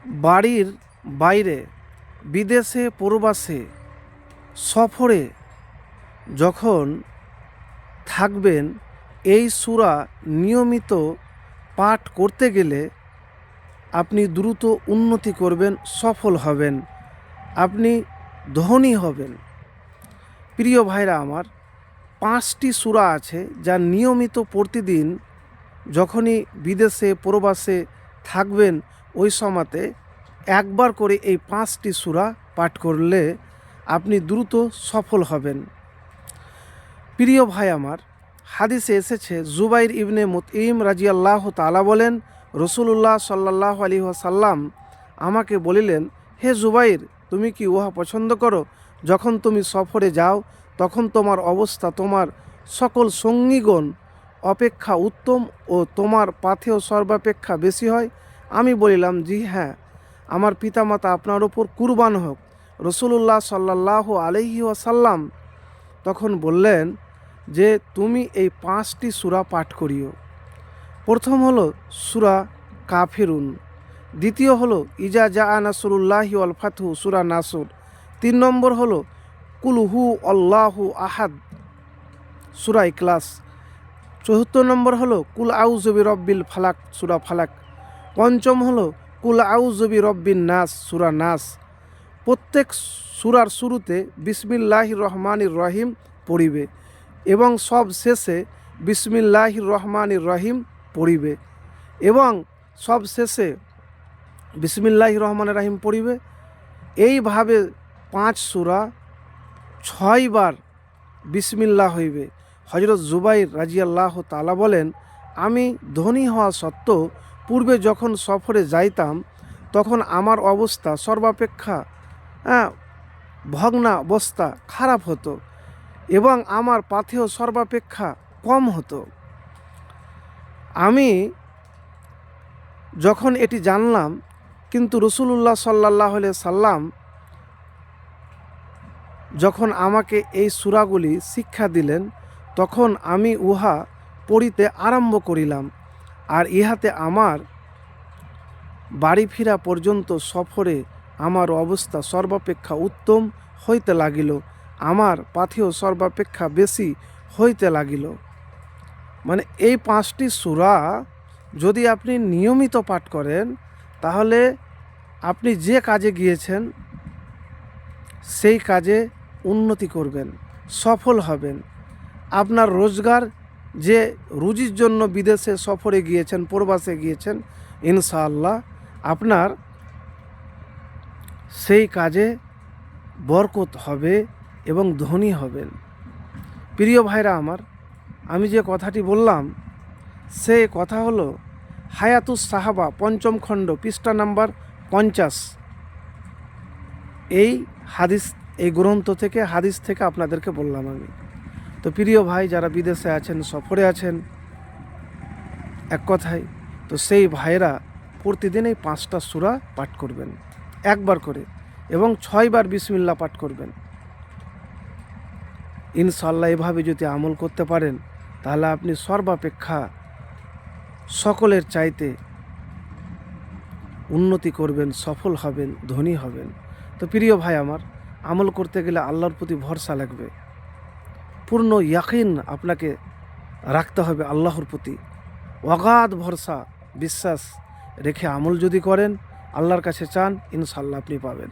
বাড়ির বাইরে, বিদেশে প্রবাসে, সফরে যখন থাকবেন, এই সূরা নিয়মিত পাঠ করতে গেলে আপনি দ্রুত উন্নতি করবেন, সফল হবেন, আপনি ধনী হবেন। প্রিয় ভাইরা আমার, 5টি সূরা আছে যা নিয়মিত প্রতিদিন যখনই বিদেশে প্রবাসে থাকবেন ওই সময়তে একবার করে এই 5টি সূরা পাঠ করলে আপনি দ্রুত সফল হবেন। প্রিয় ভাই আমার, হাদিসে এসেছে জুবাইর ইবনে মুতঈম রাদিয়াল্লাহু তাআলা বলেন, রাসূলুল্লাহ সাল্লাল্লাহু আলাইহি ওয়াসাল্লাম আমাকে বলিলেন, হে জুবাইর, তুমি কি উহা পছন্দ করো? যখন তুমি সফরে যাও তখন তোমার অবস্থা তোমার সকল সঙ্গীগণ অপেক্ষা উত্তম ও তোমার পাথেয় সর্বাপেক্ষা বেশি হয়। আমি বলিলাম, জি হ্যাঁ, আমার পিতামাতা আপনার ওপর কুরবান হোক। রাসূলুল্লাহ সাল্লাল্লাহু আলাইহি ওয়াসাল্লাম তখন বললেন যে তুমি এই 5টি সূরা পাঠ করিও। প্রথম হলো সূরা কাফিরুন, দ্বিতীয় হলো ইজা জাআ নাসরুল্লাহি ওয়াল ফাতহু সূরা নাসর, 3 নম্বর হলো কুল হু আল্লাহু আহাদ সূরা ইখলাস, 74 নম্বর হলো কুল আউযু বিরব্বিল ফালাক সূরা ফালাক, পঞ্চম হলো কুল আউযু বিরব্বিন নাস সূরা নাস। প্রত্যেক সূরার শুরুতে বিসমিল্লাহির রহমানির রহিম পড়িবে এবং সব শেষে বিসমিল্লাহির রহমানির রহিম পড়িবে এবং সব শেষে বিসমিল্লাহির রহমানির রহিম পড়িবে। এইভাবে 5 সূরা 6 বার বিসমিল্লাহ হইবে। হযরত জুবাইর রাদিয়াল্লাহু তাআলা বলেন, আমি ধনী হওয়া সত্ত্বেও পূর্বে যখন সফরে যাইতাম তখন আমার অবস্থা সর্বাপেক্ষা ভগ্নাবস্থা খারাপ হতো এবং আমার পাথেয় সর্বাপেক্ষা কম হতো। আমি যখন এটি জানলাম, কিন্তু রাসূলুল্লাহ সাল্লাল্লাহু আলাইহি সাল্লাম যখন আমাকে এই সূরাগুলি শিক্ষা দিলেন তখন আমি উহা পড়িতে আরম্ভ করিলাম, আর ইহাতে আমার বাড়ি ফিরা পর্যন্ত সফরে আমার অবস্থা সর্বাপেক্ষা উত্তম হইতে লাগিল, আমার পাথেয় সর্বাপেক্ষা বেশি হইতে লাগিল। মানে এই 5টি সূরা যদি আপনি নিয়মিত পাঠ করেন তাহলে আপনি যে কাজে গিয়েছেন সেই কাজে উন্নতি করবেন, সফল হবেন। আপনার রোজগার, যে রুজির জন্য বিদেশে সফরে গিয়েছেন, প্রবাসে গিয়েছেন, ইনশাআল্লাহ আপনার সেই কাজে বরকত হবে এবং ধনী হবেন। প্রিয় ভাইরা আমার, আমি যে কথাটি বললাম সে কথা হলো হায়াতুস সাহাবা 5ম খণ্ড পৃষ্ঠা নাম্বার 50। এই হাদিস, এই গ্রন্থ থেকে হাদিস থেকে আপনাদেরকে বললাম আমি। তো প্রিয় ভাই, যারা বিদেশে আছেন, সফরে আছেন, এক কথায় তো সেই ভাইরা প্রতিদিন এই 5টা সূরা পাঠ করবেন একবার করে এবং 6 বার বিসমিল্লাহ পাঠ করবেন। ইনশাআল্লাহ এভাবে যদি আমল করতে পারেন তাহলে আপনি সর্বাপেক্ষা সকলের চাইতে উন্নতি করবেন, সফল হবেন, ধনী হবেন। তো প্রিয় ভাই আমার, আমল করতে গেলে আল্লাহর প্রতি ভরসা লাগবে, পূর্ণ ইয়াকিন আপনাকে রাখতে হবে আল্লাহর প্রতি। অগাধ ভরসা বিশ্বাস রেখে আমল যদি করেন, আল্লাহর কাছে চান, ইনশাআল্লাহ আপনি পাবেন।